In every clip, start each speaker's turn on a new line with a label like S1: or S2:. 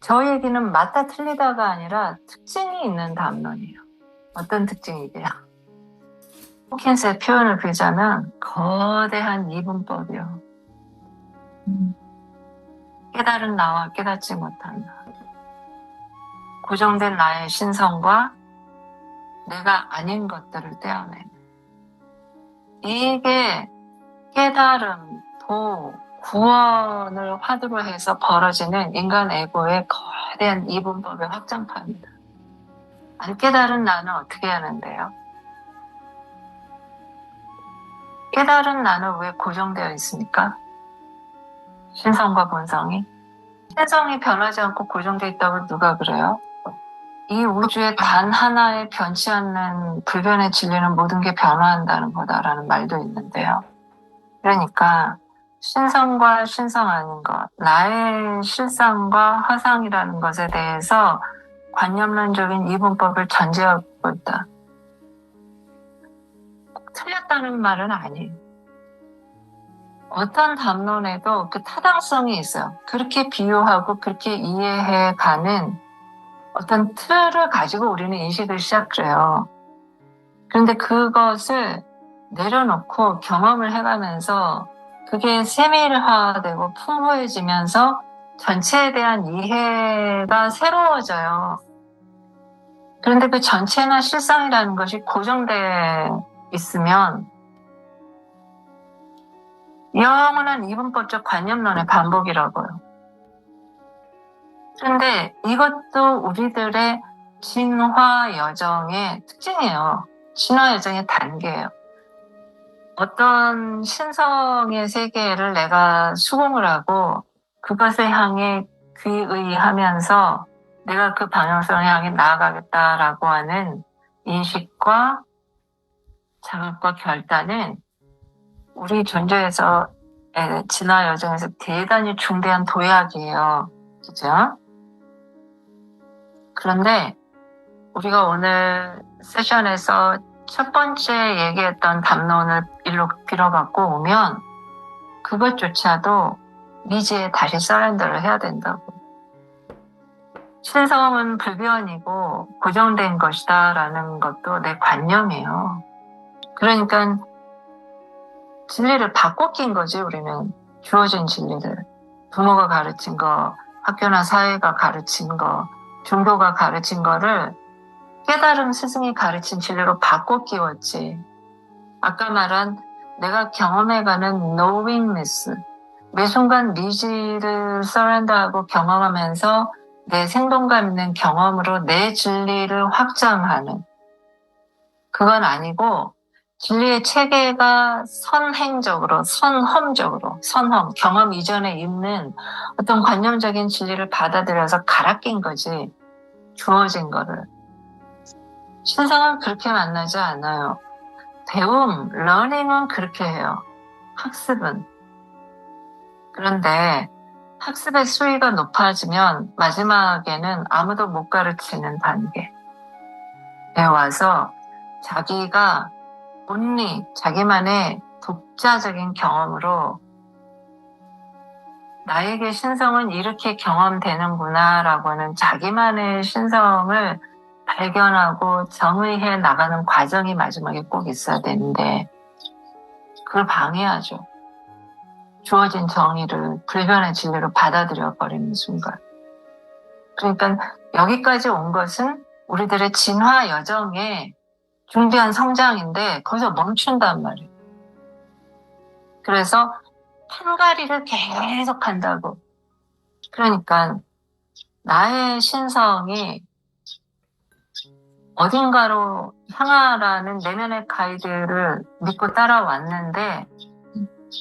S1: 저 얘기는 맞다 틀리다가 아니라 특징이 있는 담론이에요. 어떤 특징이게요? 호킨스의 표현을 빌자면 거대한 이분법이요. 깨달은 나와 깨닫지 못한 나. 고정된 나의 신성과 내가 아닌 것들을 떼어내는. 이게 깨달음, 도, 구원을 화두로 해서 벌어지는 인간 에고의 거대한 이분법의 확장파입니다. 안 깨달은 나는 어떻게 하는데요? 깨달은 나는 왜 고정되어 있습니까? 신성과 본성이. 신성이 변하지 않고 고정되어 있다고 누가 그래요? 이 우주에 단 하나의 변치 않는 불변의 진리는 모든 게 변화한다는 거다라는 말도 있는데요. 그러니까 신성과 신성 아닌 것, 나의 실상과 허상이라는 것에 대해서 관념론적인 이분법을 전제하고 있다. 꼭 틀렸다는 말은 아니에요. 어떤 담론에도 그 타당성이 있어요. 그렇게 비유하고 그렇게 이해해가는 어떤 틀을 가지고 우리는 인식을 시작해요. 그런데 그것을 내려놓고 경험을 해가면서 그게 세밀화되고 풍부해지면서 전체에 대한 이해가 새로워져요. 그런데 그 전체나 실상이라는 것이 고정돼 있으면 영원한 이분법적 관념론의 반복이라고요. 그런데 이것도 우리들의 진화 여정의 특징이에요. 진화 여정의 단계예요. 어떤 신성의 세계를 내가 수긍을 하고 그것을 향해 귀의하면서 내가 그 방향성을 향해 나아가겠다라고 하는 인식과 자극과 결단은 우리 존재에서 진화 여정에서 대단히 중대한 도약이에요. 그죠? 그런데 우리가 오늘 세션에서 첫 번째 얘기했던 담론을 일로 빌어갖고 오면 그것조차도 미지에 다시 서렌더를 해야 된다고. 신성은 불변이고 고정된 것이다 라는 것도 내 관념이에요. 그러니까 진리를 바꿔 낀 거지 우리는. 주어진 진리를. 부모가 가르친 거, 학교나 사회가 가르친 거, 종교가 가르친 거를 깨달음 스승이 가르친 진리로 바꿔 끼웠지. 아까 말한 내가 경험해가는 knowingness, 매 순간 미지를 서렌더하고 경험하면서 내 생동감 있는 경험으로 내 진리를 확장하는, 그건 아니고 진리의 체계가 선행적으로, 선험, 경험 이전에 있는 어떤 관념적인 진리를 받아들여서 갈아 낀 거지. 주어진 거를. 신성은 그렇게 만나지 않아요. 배움, 러닝은 그렇게 해요. 학습은. 그런데 학습의 수위가 높아지면 마지막에는 아무도 못 가르치는 단계에 와서 자기가 온리, 자기만의 독자적인 경험으로 나에게 신성은 이렇게 경험되는구나 라고 하는 자기만의 신성을 발견하고 정의해 나가는 과정이 마지막에 꼭 있어야 되는데 그걸 방해하죠. 주어진 정의를 불변의 진리로 받아들여 버리는 순간. 그러니까 여기까지 온 것은 우리들의 진화 여정의 중대한 성장인데 거기서 멈춘단 말이에요. 그래서 판가리를 계속 한다고. 그러니까 나의 신성이 어딘가로 향하라는 내면의 가이드를 믿고 따라왔는데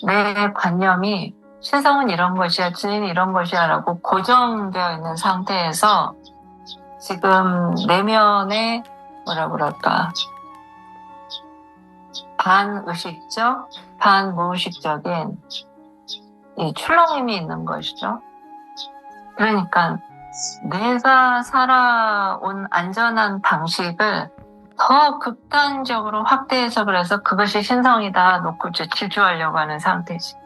S1: 내 관념이 신성은 이런 것이야, 진리는 이런 것이야 라고 고정되어 있는 상태에서 지금 내면의 뭐라 그럴까 반의식적, 반무의식적인 이 출렁임이 있는 것이죠. 그러니까 내가 살아온 안전한 방식을 더 극단적으로 확대해서 그래서 그것이 신성이다 놓고 질주하려고 하는 상태지.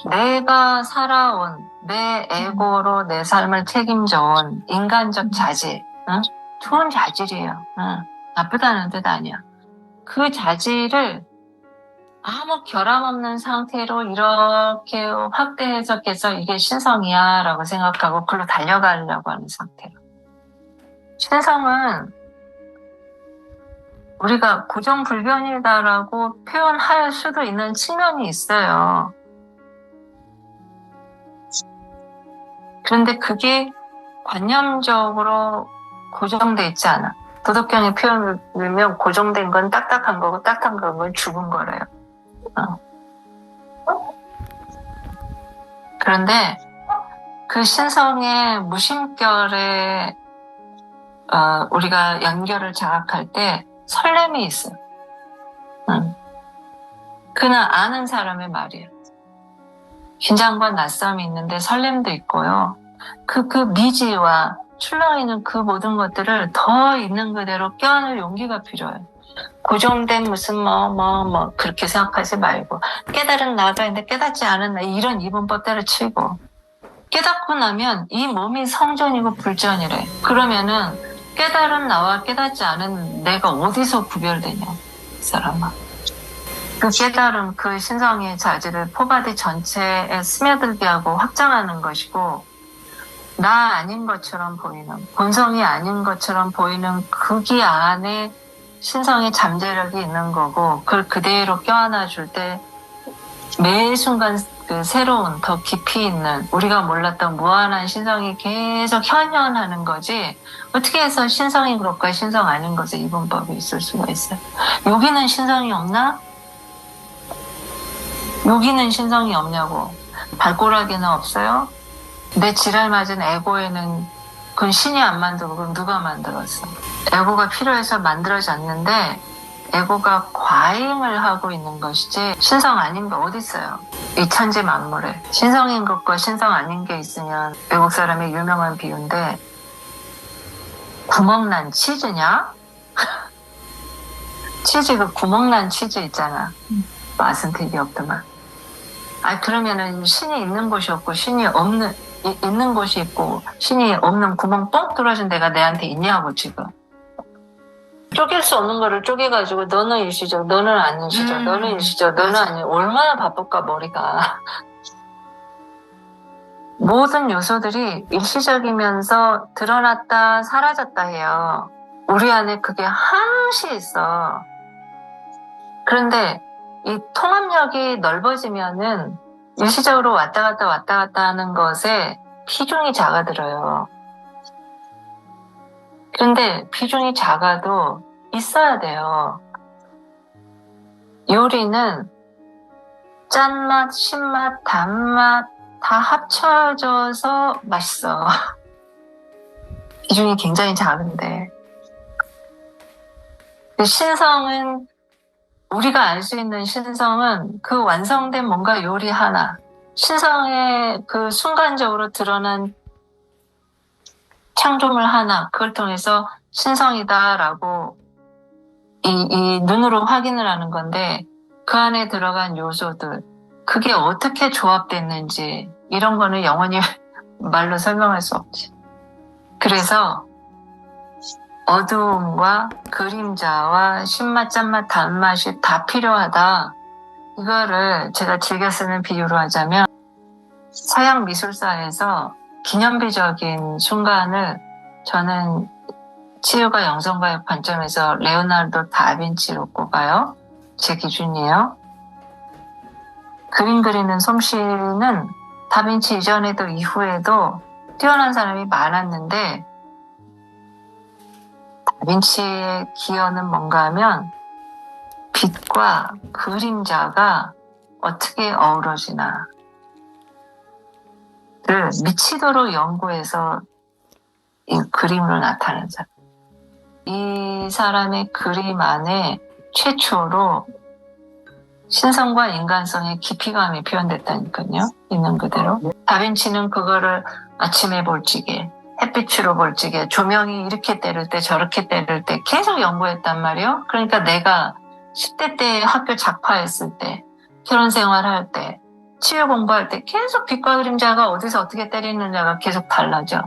S1: 내가 살아온 내 에고로 내 삶을 책임져온 인간적 자질, 응? 좋은 자질이에요. 응. 나쁘다는 뜻 아니야. 그 자질을 아무 결함 없는 상태로 이렇게 확대 해석해서 이게 신성이야 라고 생각하고 글로 달려가려고 하는 상태로. 신성은 우리가 고정불변이다라고 표현할 수도 있는 측면이 있어요. 그런데 그게 관념적으로 고정돼 있지 않아. 도덕경의 표현을 들면 고정된 건 딱딱한 거고 딱딱한 건 죽은 거래요. 그런데 그 신성의 무심결에 우리가 연결을 자각할 때 설렘이 있어요. 그냥 아는 사람의 말이에요. 긴장과 낯섦이 있는데 설렘도 있고요. 그 미지와 출렁이는 그 모든 것들을 더 있는 그대로 껴안을 용기가 필요해요. 고정된 무슨 그렇게 생각하지 말고 깨달은 나가 있는데 깨닫지 않은 나 이런 이분법 때려치고 깨닫고 나면 이 몸이 성전이고 불전이래. 그러면은 깨달은 나와 깨닫지 않은 내가 어디서 구별되냐 이 사람아. 그 깨달음, 그 신성의 자질을 포바디 전체에 스며들게 하고 확장하는 것이고 나 아닌 것처럼 보이는, 본성이 아닌 것처럼 보이는 거기 안에 신성의 잠재력이 있는 거고 그걸 그대로 껴안아 줄 때 매 순간 그 새로운 더 깊이 있는 우리가 몰랐던 무한한 신성이 계속 현현하는 거지 어떻게 해서 신성인 것과 신성 아닌 것의 이분법이 있을 수가 있어요. 여기는 신성이 없나? 여기는 신성이 없냐고. 발꼬락에는 없어요? 내 지랄 맞은 에고에는 그건 신이 안 만들고 그건 누가 만들었어? 에고가 필요해서 만들어졌는데 에고가 과잉을 하고 있는 것이지 신성 아닌 게 어디 있어요? 이 천지 만물에 신성인 것과 신성 아닌 게 있으면 외국 사람의 유명한 비유인데 구멍난 치즈냐? 치즈 그 구멍난 치즈 있잖아. 맛은 되게 없더만. 그러면은 신이 있는 곳이 없고 신이 있는 곳이 있고 신이 없는 구멍 뻥 뚫어진 데가 내한테 있냐고 지금. 쪼갤 수 없는 거를 쪼개가지고 너는 일시적, 너는 안 일시적, 너는 일시적, 너는 아니 얼마나 바쁠까 머리가. 모든 요소들이 일시적이면서 드러났다 사라졌다 해요. 우리 안에 그게 항시 있어. 그런데 이 통합력이 넓어지면은 일시적으로 왔다 갔다 하는 것에 비중이 작아들어요. 그런데 비중이 작아도 있어야 돼요. 요리는 짠맛, 신맛, 단맛 다 합쳐져서 맛있어. 비중이 굉장히 작은데. 신성은 우리가 알 수 있는 신성은 그 완성된 뭔가 요리 하나, 신성의 그 순간적으로 드러난 창조물 하나, 그걸 통해서 신성이다라고 이 눈으로 확인을 하는 건데 그 안에 들어간 요소들, 그게 어떻게 조합됐는지 이런 거는 영원히 말로 설명할 수 없지. 그래서 어두움과 그림자와 신맛, 짠맛, 단맛이 다 필요하다. 이거를 제가 즐겨 쓰는 비유로 하자면 서양 미술사에서 기념비적인 순간을 저는 치유가 영성과의 관점에서 레오나르도 다빈치로 꼽아요. 제 기준이에요. 그림 그리는 솜씨는 다빈치 이전에도 이후에도 뛰어난 사람이 많았는데 다빈치의 기여는 뭔가 하면 빛과 그림자가 어떻게 어우러지나 를 미치도록 연구해서 이 그림으로 나타낸 사람. 이 사람의 그림 안에 최초로 신성과 인간성의 깊이감이 표현됐다니까요. 있는 그대로. 다빈치는 그거를 아침에 볼지게, 햇빛으로 볼지게, 조명이 이렇게 때릴 때 저렇게 때릴 때 계속 연구했단 말이에요. 그러니까 내가 10대 때 학교 작파했을 때, 결혼 생활할 때, 치유 공부할 때 계속 빛과 그림자가 어디서 어떻게 때리느냐가 계속 달라져.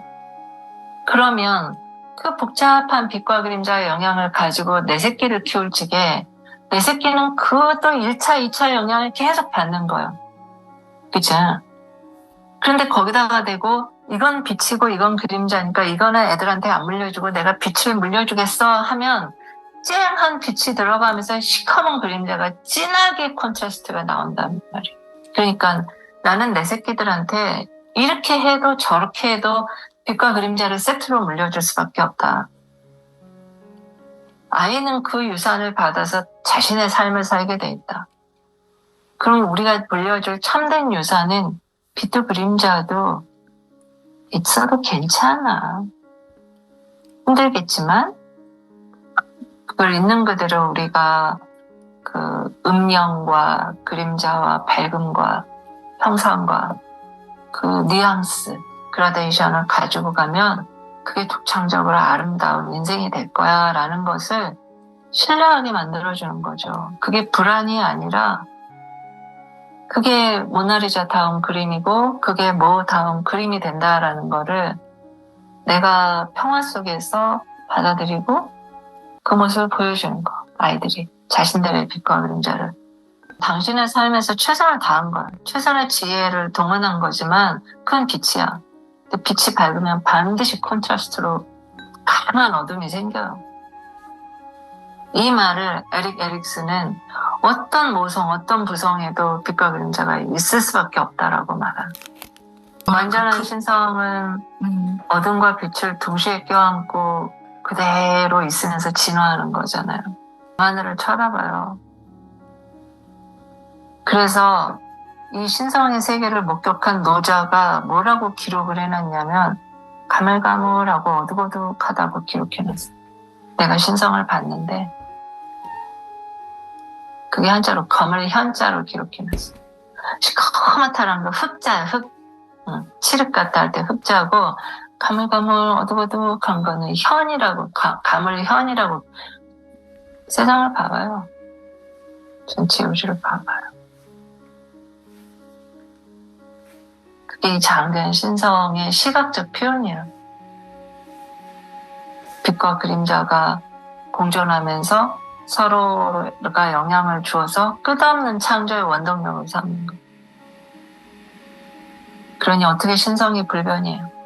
S1: 그러면 그 복잡한 빛과 그림자의 영향을 가지고 내 새끼를 키울 적에 내 새끼는 그것도 1차, 2차 영향을 계속 받는 거예요. 그죠? 그런데 거기다가 대고 이건 빛이고 이건 그림자니까 이거는 애들한테 안 물려주고 내가 빛을 물려주겠어 하면 쨍한 빛이 들어가면서 시커먼 그림자가 진하게 콘트라스트가 나온단 말이에요. 그러니까 나는 내 새끼들한테 이렇게 해도 저렇게 해도 빛과 그림자를 세트로 물려줄 수밖에 없다. 아이는 그 유산을 받아서 자신의 삶을 살게 돼 있다. 그럼 우리가 물려줄 참된 유산은 빛도 그림자도 있어도 괜찮아. 힘들겠지만 그걸 있는 그대로 우리가 그 음영과 그림자와 밝음과 형상과 그 뉘앙스, 그라데이션을 가지고 가면 그게 독창적으로 아름다운 인생이 될 거야 라는 것을 신뢰하게 만들어주는 거죠. 그게 불안이 아니라 그게 모나리자 다음 그림이고 그게 뭐 다음 그림이 된다라는 거를 내가 평화 속에서 받아들이고 그 모습을 보여주는 거. 아이들이 자신들의 빛과 그림자를 당신의 삶에서 최선을 다한 거야. 최선의 지혜를 동원한 거지만 그건 빛이야. 근데 빛이 밝으면 반드시 콘트라스트로 강한 어둠이 생겨요. 이 말을 에릭 에릭슨은 어떤 모성, 어떤 부성에도 빛과 그림자가 있을 수밖에 없다라고 말합니다. 완전한 신성은 어둠과 빛을 동시에 껴안고 그대로 있으면서 진화하는 거잖아요. 하늘을 쳐다봐요. 그래서 이 신성의 세계를 목격한 노자가 뭐라고 기록을 해놨냐면 가물가물하고 어둑어둑하다고 기록해놨어요. 내가 신성을 봤는데 그게 한자로 검을 현자로 기록해놨어요. 시커멓다라는 거 흑자야, 흑. 칠흑 같다 할 때 흑자고 가물가물 어둑어둑한 거는 현이라고, 가물현이라고. 세상을 봐봐요. 전체 우주를 봐봐요. 그게 이 장대한 신성의 시각적 표현이에요. 빛과 그림자가 공존하면서 서로가 영향을 주어서 끝없는 창조의 원동력을 삼는 거예요. 그러니 어떻게 신성이 불변이에요.